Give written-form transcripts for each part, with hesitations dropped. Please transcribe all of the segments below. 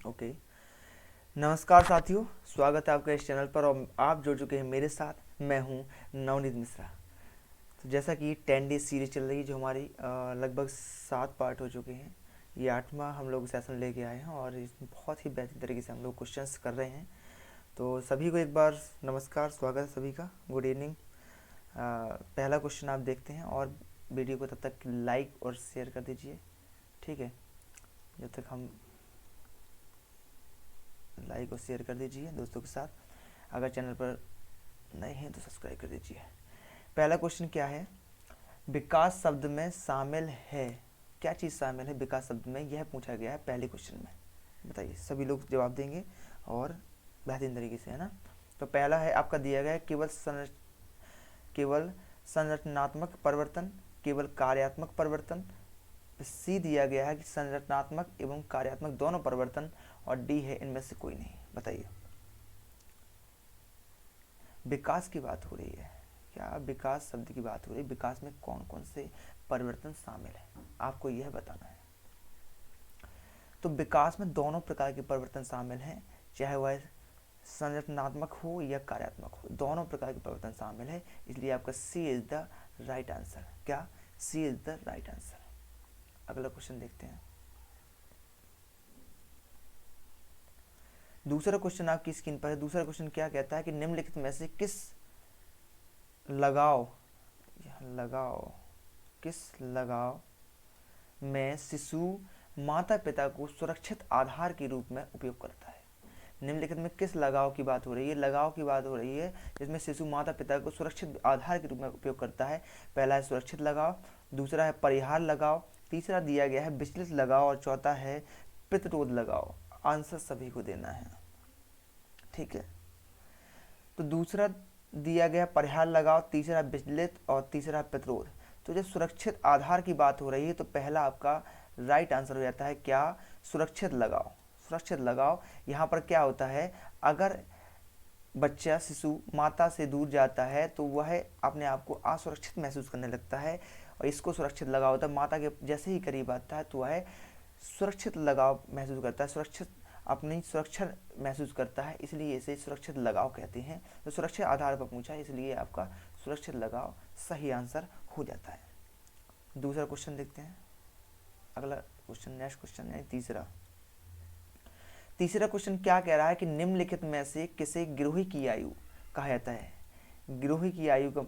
Okay. नमस्कार साथियों, स्वागत है आपका इस चैनल पर और आप जुड़ चुके हैं मेरे साथ। मैं हूं नवनीत मिश्रा। तो जैसा कि 10 डेज सीरीज चल रही है जो हमारी लगभग 7 पार्ट हो चुके हैं। ये 8वां हम लोग सेशन लेके आए हैं और इसमें बहुत ही बेहतरीन तरीके से हम लोग क्वेश्चंस कर रहे हैं। तो सभी को एक बार नमस्कार, स्वागत है सभी का, गुड इवनिंग। पहला क्वेश्चन आप देखते हैं और वीडियो को तब तक लाइक और शेयर कर दीजिए, ठीक है। जब तक हम लाइक और शेयर कर दीजिए दोस्तों के साथ। अगर चैनल पर नए हैं तो सब्सक्राइब कर दीजिए। पहला क्वेश्चन क्या है? विकास शब्द में शामिल है, क्या चीज़ शामिल है विकास शब्द में, यह पूछा गया है पहले क्वेश्चन में। बताइए, सभी लोग जवाब देंगे और बेहतरीन तरीके से, है ना। तो पहला है आपका दिया गया है केवल संरचनात्मक परिवर्तन, केवल कार्यात्मक परिवर्तन। सी दिया गया है कि संरचनात्मक एवं कार्यात्मक दोनों परिवर्तन, और डी है इनमें से कोई नहीं। बताइए, विकास की बात हो रही है, क्या विकास शब्द की बात हो रही है? विकास में कौन कौन से परिवर्तन शामिल है, आपको यह बताना है। तो विकास में दोनों प्रकार के परिवर्तन शामिल हैं, चाहे वह संरचनात्मक हो या कार्यात्मक हो, दोनों प्रकार के परिवर्तन शामिल है। इसलिए आपका सी इज द राइट आंसर। क्या? सी इज द राइट आंसर। अगला क्वेश्चन देखते हैं। दूसरा क्वेश्चन आपकी स्क्रीन पर है। दूसरा क्वेश्चन क्या कहता है कि निम्नलिखित में से लगाव किस लगाव में शिशु माता पिता को सुरक्षित आधार के रूप में उपयोग करता है? निम्नलिखित में किस लगाव की बात हो रही है? लगाव की बात हो रही है जिसमें शिशु माता पिता को सुरक्षित आधार के रूप में उपयोग करता है। पहला है सुरक्षित लगाव, दूसरा है परिहार लगाव, तीसरा दिया गया है विचलित लगाव और चौथा है प्रतिरोध लगाव। आंसर सभी को देना है, ठीक है। तो दूसरा दिया गया परिहार लगाव, तीसरा विचलित और तीसरा प्रतिरोध। तो जब सुरक्षित आधार की बात हो रही है तो पहला आपका राइट आंसर हो जाता है क्या? सुरक्षित लगाव। सुरक्षित लगाव यहाँ पर क्या होता है, अगर बच्चा शिशु माता से दूर जाता है तो वह अपने आप को असुरक्षित महसूस करने लगता है और इसको सुरक्षित लगाव होता है। माता के जैसे ही करीब आता है तो वह सुरक्षित लगाव महसूस करता है, अपनी सुरक्षा महसूस करता है, इसलिए इसे सुरक्षित लगाव कहते हैं। तो सुरक्षित आधार पर पूछा है, इसलिए आपका सुरक्षित लगाव सही आंसर हो जाता है। दूसरा क्वेश्चन देखते हैं। अगला क्वेश्चन, नेक्स्ट क्वेश्चन है तीसरा क्वेश्चन क्या कह रहा है कि निम्नलिखित में से किसे गिरोही की आयु कहा जाता है? गिरोही की आयु का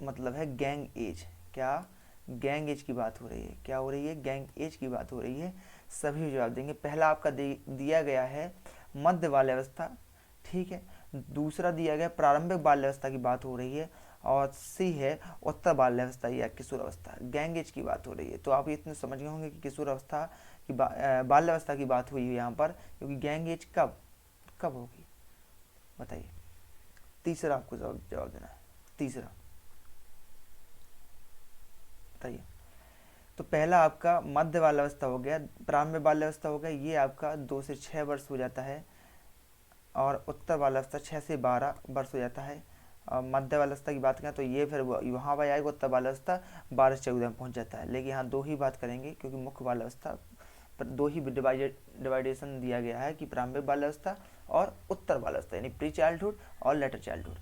मतलब है गैंग एज। क्या? गैंग एज की बात हो रही है। क्या हो रही है? गैंग एज की बात हो रही है। सभी जवाब देंगे। पहला आपका दिया गया है मध्य बाल्यावस्था, ठीक है। दूसरा दिया गया प्रारंभिक बाल्यावस्था की बात हो रही है और सी है उत्तर बाल्यावस्था या किशोर अवस्था। गैंग एज की बात हो रही है। तो आप इतने समझ गए होंगे कि किशोर अवस्था की बाल्यावस्था की बात हुई है यहाँ पर, क्योंकि गैंग एज कब कब होगी? बताइए। तीसरा आपको जवाब देना है। तीसरा बताइए। तो पहला आपका मध्य बाल्यावस्था हो गया, प्रारंभिक बाल्यावस्था हो गया, ये आपका 2 से 6 वर्ष हो जाता है और उत्तर बाल्यावस्था 6 से 12 वर्ष हो जाता है। मध्य बाल्यावस्था की बात करें तो ये फिर वहाँ पर आएगा उत्तर बाल्यावस्था 12 से 14 में पहुँच जाता है। लेकिन यहाँ दो ही बात करेंगे क्योंकि मुख्य बाल्यावस्था पर दो ही डिवाइडेशन दिया गया है कि प्रारंभिक बाल्यावस्था और उत्तर बाल्यावस्था, यानी प्री चाइल्डहुड और लेटर चाइल्डहुड।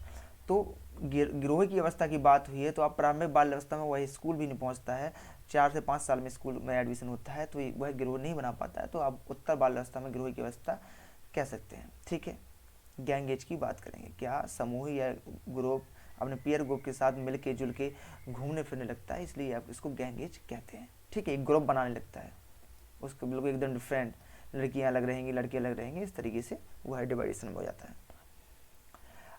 तो गिरोह की अवस्था की बात हुई है तो आप प्रारंभिक बाल अवस्था में वह स्कूल भी नहीं पहुंचता है, 4 से 5 साल में स्कूल में एडमिशन होता है, तो वह गिरोह नहीं बना पाता है। तो आप उत्तर बाल अवस्था में गिरोह की अवस्था कह सकते हैं, ठीक है। गैंग एज की बात करेंगे, क्या समूह या ग्रुप अपने पीयर ग्रुप के साथ मिल के जुल के घूमने फिरने लगता है, इसलिए आप इसको गैंग एज कहते हैं, ठीक है। एक ग्रुप बनाने लगता है, उसको बिल्कुल एकदम डिफरेंट, लड़कियां अलग रहेंगी लड़के अलग रहेंगे, इस तरीके से वह डिवाइडेशन हो जाता है।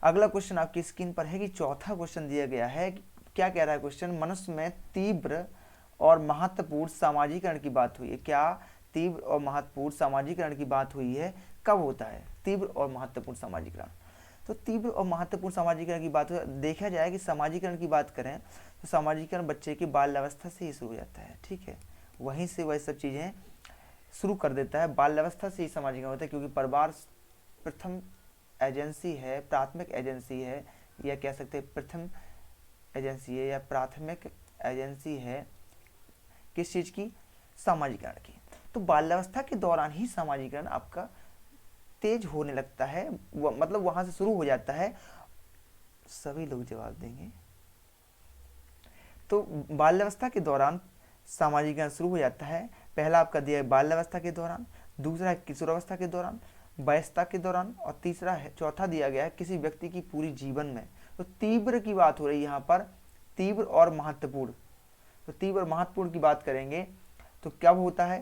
अगला क्वेश्चन आपकी स्क्रीन पर है कि चौथा क्वेश्चन दिया गया है, क्या कह रहा है क्वेश्चन? मनुष्य में तीव्र और महत्वपूर्ण सामाजिकरण की बात हुई है। क्या तीव्र और महत्वपूर्ण सामाजिकरण की बात हुई है? कब होता है तीव्र और महत्वपूर्ण सामाजिकरण? तो तीव्र और महत्वपूर्ण सामाजिकरण की बात देखा जाए कि सामाजिकरण की बात करें तो सामाजिकरण बच्चे की बाल्यावस्था से ही शुरू हो जाता है, ठीक है। वहीं से वह सब चीज़ें शुरू कर देता है, बाल्यावस्था से ही सामाजिकरण होता है, क्योंकि परिवार प्रथम एजेंसी है, प्राथमिक एजेंसी है, या कह सकते हैं प्रथम एजेंसी है या प्राथमिक एजेंसी है किस चीज़ की? सामाजिकरण की। तो बाल्यावस्था के दौरान ही सामाजिकरण आपका तेज होने लगता है, मतलब वहां से शुरू हो जाता है। सभी लोग जवाब देंगे। तो बाल्यावस्था के दौरान सामाजिकरण शुरू हो जाता है। पहला आपका दिया है बाल्यावस्था के दौरान, दूसरा है किशोरावस्था के दौरान, वयस्कता के दौरान, और तीसरा है, चौथा दिया गया है किसी व्यक्ति की पूरी जीवन में। तो तीव्र की बात हो रही है यहाँ पर, तीव्र और महत्वपूर्ण। तो तीव्र और महत्वपूर्ण की बात करेंगे तो क्या होता है,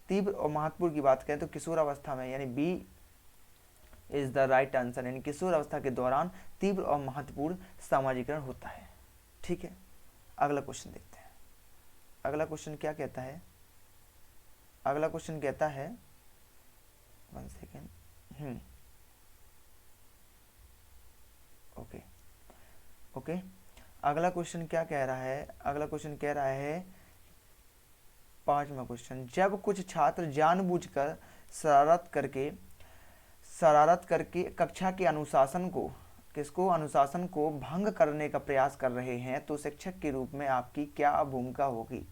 तीव्र और महत्वपूर्ण की बात करें तो किशोरावस्था में, यानी B is the right answer, यानी किशोरावस्था के दौरान तीव्र और महत्वपूर्ण सामाजिकरण होता है। ठीक है, अगला क्वेश्चन देखते हैं। अगला क्वेश्चन क्या कहता है, अगला क्वेश्चन कहता है, 1 सेकेंड, ओके ओके, अगला क्वेश्चन क्या कह रहा है, अगला क्वेश्चन कह रहा है 5वां क्वेश्चन, जब कुछ छात्र जानबूझकर शरारत करके कक्षा के अनुशासन को, किसको, अनुशासन को भंग करने का प्रयास कर रहे हैं, तो शिक्षक के रूप में आपकी क्या भूमिका होगी।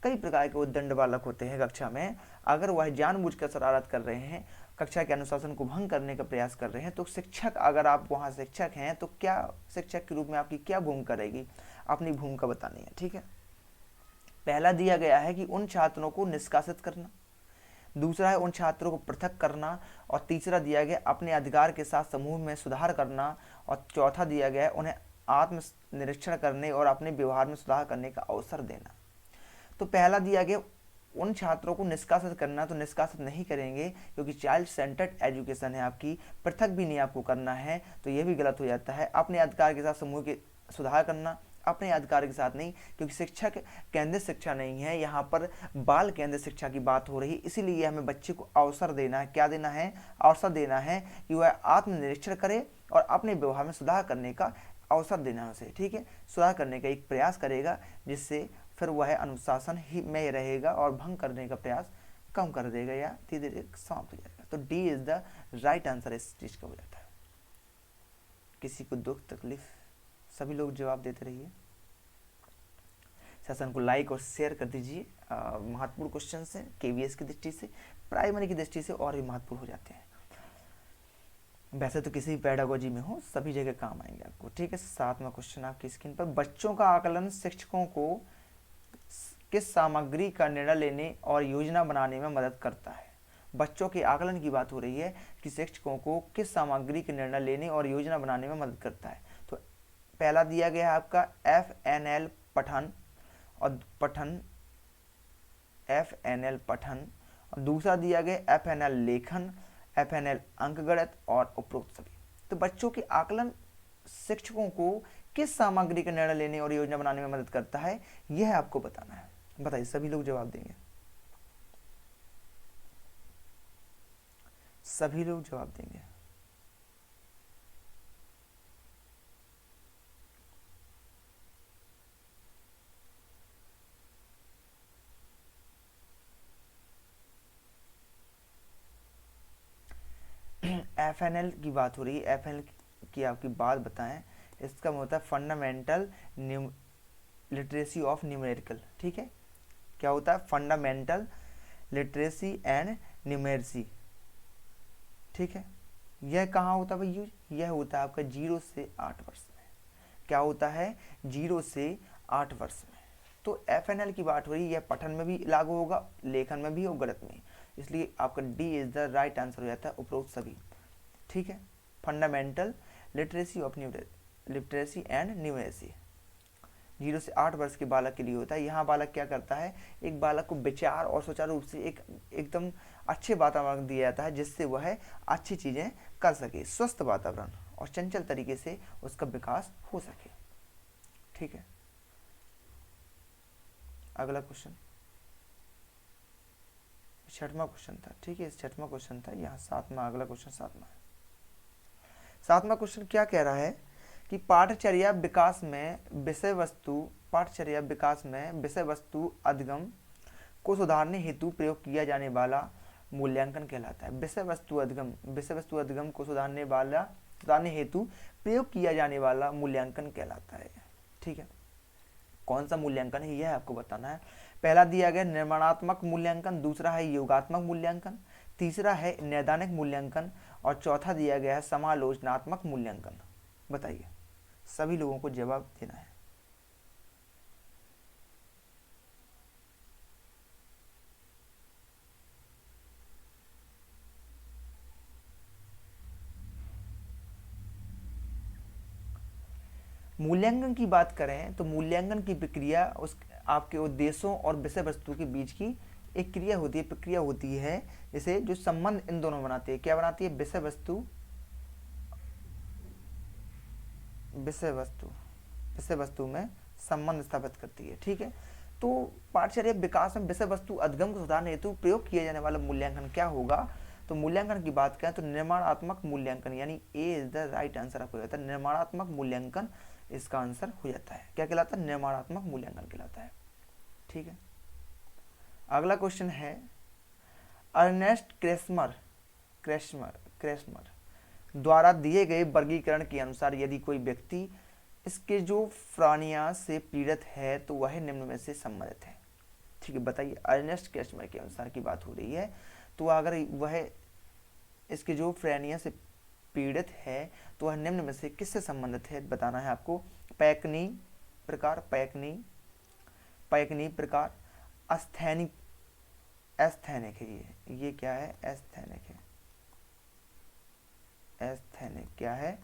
कई प्रकार के उद्दंड बालक होते हैं कक्षा में, अगर वह जानबूझकर शरारत कर रहे हैं, कक्षा के अनुशासन को भंग करने का प्रयास कर रहे हैं, तो शिक्षक, अगर आप वहाँ शिक्षक हैं तो क्या शिक्षक के रूप में आपकी क्या भूमिका रहेगी, अपनी भूमिका बतानी है। ठीक है, पहला दिया गया है कि उन छात्रों को निष्कासित करना, दूसरा है उन छात्रों को पृथक करना, और तीसरा दिया गया अपने अधिकार के साथ समूह में सुधार करना, और चौथा दिया गया है उन्हें आत्म निरीक्षण करने और अपने व्यवहार में सुधार करने का अवसर देना। तो पहला दिया गया उन छात्रों को निष्कासित करना, तो निष्कासित नहीं करेंगे क्योंकि चाइल्ड सेंटर्ड एजुकेशन है आपकी, पृथक भी नहीं आपको करना है, तो यह भी गलत हो जाता है। अपने अधिकार के साथ समूह के सुधार करना, अपने अधिकार के साथ नहीं, क्योंकि शिक्षक केंद्रित शिक्षा नहीं है, यहाँ पर बाल केंद्रित शिक्षा की बात हो रही है, इसीलिए हमें बच्चे को अवसर देना है। क्या देना है, अवसर देना है कि वह आत्मनिरीक्षण करे और अपने व्यवहार में सुधार करने का अवसर देना है उसे। ठीक है, सुधार करने का एक प्रयास करेगा, जिससे फिर वह अनुशासन ही में रहेगा और भंग करने का प्रयास कम कर देगा या धीरे धीरे समाप्त हो जाएगा। तो D is the right answer इस चीज का हो जाता है। किसी को दुख तकलीफ, सभी लोग जवाब देते रहिए। सेशन को लाइक और शेयर कर दीजिए। महत्वपूर्ण क्वेश्चन है, केवीएस की दृष्टि से, प्राइमरी की दृष्टि से और भी महत्वपूर्ण हो जाते हैं। वैसे तो किसी भी पेडागोजी में हो, सभी जगह काम आएंगे आपको। ठीक है, 7वां क्वेश्चन आपकी स्क्रीन पर, बच्चों का आकलन शिक्षकों को किस सामग्री का निर्णय लेने और योजना बनाने में मदद करता है। बच्चों के आकलन की बात हो रही है कि शिक्षकों को किस सामग्री के निर्णय लेने और योजना बनाने में मदद करता है। तो पहला दिया गया है आपका FNL पठन और पठन, और दूसरा दिया गया FNL लेखन, FNL अंकगणित और उपरोक्त सभी। तो बच्चों के आकलन शिक्षकों को किस सामग्री का निर्णय लेने और योजना बनाने में मदद करता है, यह आपको बताना है। बताइए, सभी लोग जवाब देंगे, सभी लोग जवाब देंगे। FNL की बात हो रही है, FNL की आपकी बात बताएं। इसका मतलब होता है फंडामेंटल लिटरेसी ऑफ न्यूमेरिकल। ठीक है, क्या होता है, फंडामेंटल लिटरेसी एंड न्यूमेरसी। ठीक है, यह कहाँ होता है भाई यूज, यह होता है आपका 0 से 8 वर्ष में। क्या होता है, 0 से 8 वर्ष में। तो FNL की बात हो रही है, यह पठन में भी लागू होगा, लेखन में भी और गणित में, इसलिए आपका D is the right answer हो जाता है, उपरोक्त सभी। ठीक है, fundamental literacy of literacy and numeracy 0 से 8 वर्ष के बालक के लिए होता है। यहाँ बालक क्या करता है, एक बालक को विचार और सुचारू रूप से एकदम अच्छे वातावरण दिया जाता है, जिससे वह अच्छी चीज़ें कर सके, स्वस्थ वातावरण और चंचल तरीके से उसका विकास हो सके। ठीक है, अगला क्वेश्चन 6वां क्वेश्चन था। ठीक है, 6वां क्वेश्चन था, यहाँ 7वां, अगला क्वेश्चन 7वां है। 7वां क्वेश्चन क्या कह रहा है कि पाठचर्या विकास में विषय वस्तु अधिगम को सुधारने हेतु प्रयोग किया जाने वाला मूल्यांकन कहलाता है। विषय वस्तु अधिगम को सुधारने हेतु प्रयोग किया जाने वाला मूल्यांकन कहलाता है। ठीक है, कौन सा मूल्यांकन है यह आपको बताना है। पहला दिया गया निर्माणात्मक मूल्यांकन, दूसरा है योगात्मक मूल्यांकन, तीसरा है नैदानिक मूल्यांकन और चौथा दिया गया है समालोचनात्मक मूल्यांकन। बताइए, सभी लोगों को जवाब देना है। मूल्यांकन की बात करें तो मूल्यांकन की प्रक्रिया उस आपके उद्देश्यों और विषय वस्तु के बीच की एक क्रिया होती है, प्रक्रिया होती है, जैसे जो संबंध इन दोनों बनाती है। क्या बनाती है? विषय वस्तु, विषय वस्तु, विषय वस्तु में संबंध स्थापित करती है। ठीक है, तो पाठ्यचर्या विकास में विषय वस्तु अधिगम को सुधारने हेतु प्रयोग किया जाने वाला मूल्यांकन क्या होगा? तो मूल्यांकन की बात करें तो निर्माणात्मक मूल्यांकन, यानी ए इज द राइट आंसर आपको जाता है। निर्माणात्मक मूल्यांकन इसका आंसर हो जाता है। क्या कहलाता है? निर्माणात्मक मूल्यांकन कहलाता है। ठीक है, अगला क्वेश्चन है अर्नेस्ट क्रेस्मर क्रेस्मर द्वारा दिए गए वर्गीकरण के अनुसार यदि कोई व्यक्ति स्किज़ोफ्रेनिया से पीड़ित है तो वह निम्न में से संबंधित है। ठीक है, बताइए, अर्नेस्ट क्रेस्मर के अनुसार की बात हो रही है, तो अगर वह स्किज़ोफ्रेनिया से पीड़ित है तो वह निम्न में से किससे संबंधित है बताना है आपको। पैकनी प्रकार, पैकनी प्रकार, एस्थेनिक है ये क्या है? एस्थेनिक है। एस्थेनिक क्या है?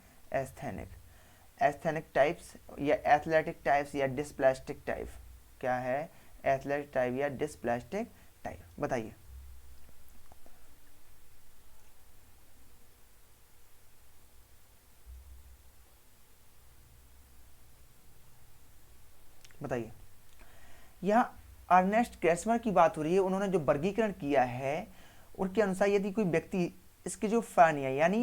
एस्थेनिक टाइप्स या एथलेटिक टाइप्स या डिस्प्लास्टिक टाइप। क्या है? एथलेटिक टाइप या डिस्प्लास्टिक टाइप। बताइए, बताइए। यहाँ अर्नेस्ट क्रेस्मर की बात हो रही है, उन्होंने जो वर्गीकरण किया है उनके अनुसार यदि कोई व्यक्ति स्किज़ोफ्रेनिया, यानी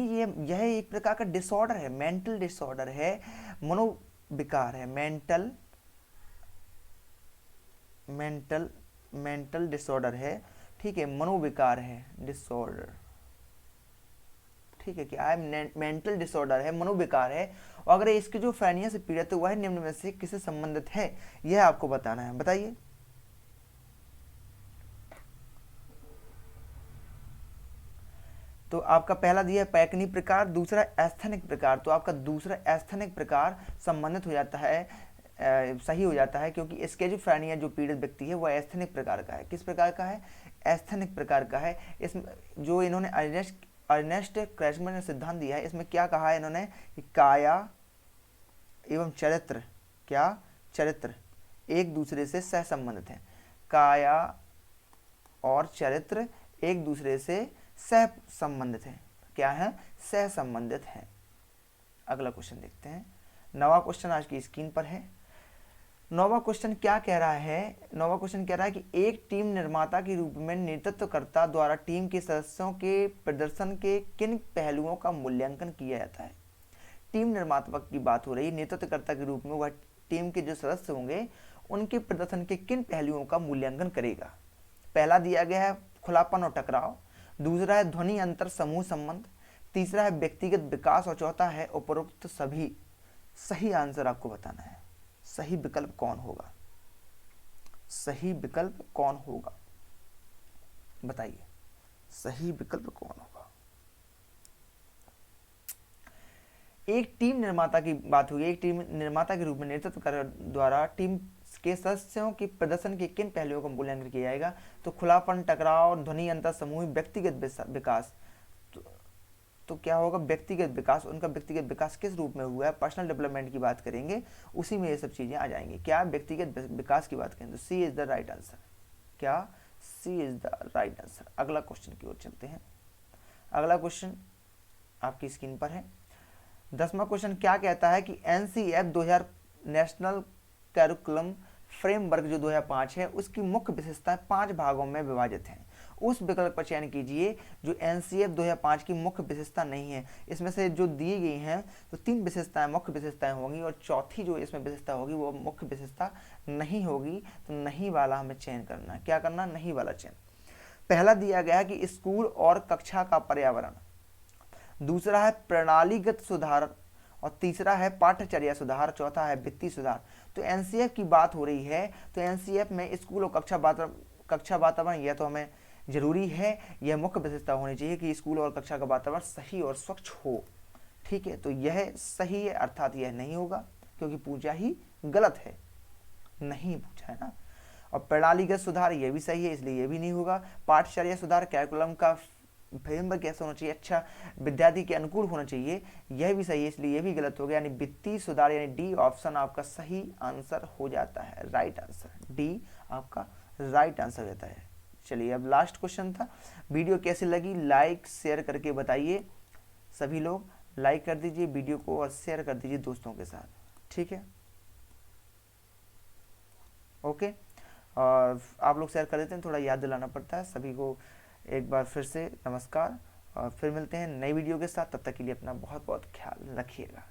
यह एक प्रकार का डिसऑर्डर है, मेंटल डिसऑर्डर है, मनोविकार है, मेंटल डिसऑर्डर है। ठीक है, मनोविकार है, डिसऑर्डर। ठीक है, क्या है? मेंटल डिसऑर्डर है, मनोविकार है, और अगर इसकी जो स्किज़ोफ्रेनिया से पीड़ित है वह निम्न में से किससे संबंधित है, यह आपको बताना है। बताइए, तो आपका पहला दिया है पैकनी प्रकार, दूसरा एस्थेनिक प्रकार, तो आपका दूसरा एस्थेनिक प्रकार संबंधित हो जाता है, सही हो जाता है, क्योंकि स्किज़ोफ्रेनिया जो पीड़ित व्यक्ति है वह एस्थेनिक प्रकार का है। किस प्रकार का है? एस्थेनिक प्रकार का है। इस जो इन्होंने अर्नेस्ट क्रेस्मर ने सिद्धांत दिया है, इसमें क्या कहा है इन्होंने कि काया एवं चरित्र, क्या? चरित्र एक दूसरे से सहसंबंधित हैं। काया और चरित्र एक दूसरे से सह संबंधित हैं। क्या है? सह संबंधित हैं। अगला क्वेश्चन देखते हैं। 9वां क्वेश्चन आज की स्क्रीन पर है। 9वां क्वेश्चन क्या कह रहा है? 9वां क्वेश्चन कह रहा है कि एक टीम निर्माता के रूप में नेतृत्वकर्ता द्वारा टीम के सदस्यों के प्रदर्शन के किन पहलुओं का मूल्यांकन किया जाता है। टीम निर्माता की बात हो रही है, नेतृत्वकर्ता के रूप में वह टीम के जो सदस्य होंगे उनके प्रदर्शन के किन पहलुओं का मूल्यांकन करेगा। पहला दिया गया है खुलापन और टकराव, दूसरा है ध्वनि अंतर समूह संबंध, तीसरा है व्यक्तिगत विकास और चौथा है उपरोक्त सभी। सही आंसर आपको बताना है, सही विकल्प कौन होगा, सही विकल्प कौन होगा, बताइए, सही विकल्प कौन होगा। एक टीम निर्माता की बात हुई, एक टीम निर्माता के रूप में नेतृत्व कर द्वारा टीम के सदस्यों के प्रदर्शन के किन पहलुओं का मूल्यांकन किया जाएगा। तो खुलापन, टकराव, ध्वनि अंतर समूह, व्यक्तिगत विकास। तो क्या होगा? व्यक्तिगत विकास। उनका व्यक्तिगत विकास किस रूप में हुआ है? पर्सनल डेवलपमेंट की बात करेंगे, उसी में ये सब चीजें आ जाएंगी। क्या व्यक्तिगत विकास की बात करें तो सी इज द राइट आंसर। क्या? सी इज द राइट आंसर। अगला क्वेश्चन की ओर चलते हैं। अगला क्वेश्चन आपकी स्क्रीन पर है। 10वां क्वेश्चन क्या कहता है कि एनसीएफ 2000 नेशनल करिकुलम फ्रेमवर्क जो 2005 है उसकी मुख्य विशेषताएं 5 भागों में विभाजित हैं। उस विकल्प पर चयन कीजिए जो एनसीएफ 2005 की मुख्य विशेषता नहीं है। इसमें से जो दी गई हैं तो 3 विशेषताएं मुख्य विशेषताएं होंगी और चौथी जो इसमें विशेषता होगी वो मुख्य विशेषता नहीं होगी। तो नहीं वाला हमें चयन करना है। क्या करना? नहीं वाला चयन। पहला दिया गया है कि स्कूल और कक्षा का पर्यावरण, दूसरा है प्रणालीगत सुधार और तीसरा है पाठ्यचर्या सुधार, चौथा है वित्तीय सुधार। तो एनसीएफ की बात हो रही है, तो एनसीएफ में स्कूल और कक्षा वातावरण यह तो हमें जरूरी है, यह मुख्य विशेषता होनी चाहिए कि स्कूल और कक्षा का वातावरण सही और स्वच्छ हो। ठीक है, तो यह सही है, अर्थात यह नहीं होगा क्योंकि पूछा ही गलत है, नहीं पूछा है ना। और प्रणालीगत सुधार ये भी सही है, इसलिए ये भी नहीं होगा। पाठ्यचर्या सुधार, कैरिकुलम का फ्रेमवर्क कैसा होना चाहिए, अच्छा विद्यार्थी के अनुकूल होना चाहिए, यह भी सही है, इसलिए यह भी गलत हो गया। यानी वित्तीय सुधार यानी डी ऑप्शन आपका सही आंसर हो जाता है, राइट आंसर डी आपका राइट आंसर हो जाता है। चलिए अब लास्ट क्वेश्चन था। वीडियो कैसी लगी लाइक शेयर करके बताइए, सभी लोग लाइक कर दीजिए वीडियो को और शेयर कर दीजिए दोस्तों के साथ, ठीक है ओके। और आप लोग शेयर कर देते हैं, थोड़ा याद दिलाना पड़ता है सभी को। एक बार फिर से नमस्कार, और फिर मिलते हैं नई वीडियो के साथ, तब तक के लिए अपना बहुत बहुत ख्याल रखिएगा।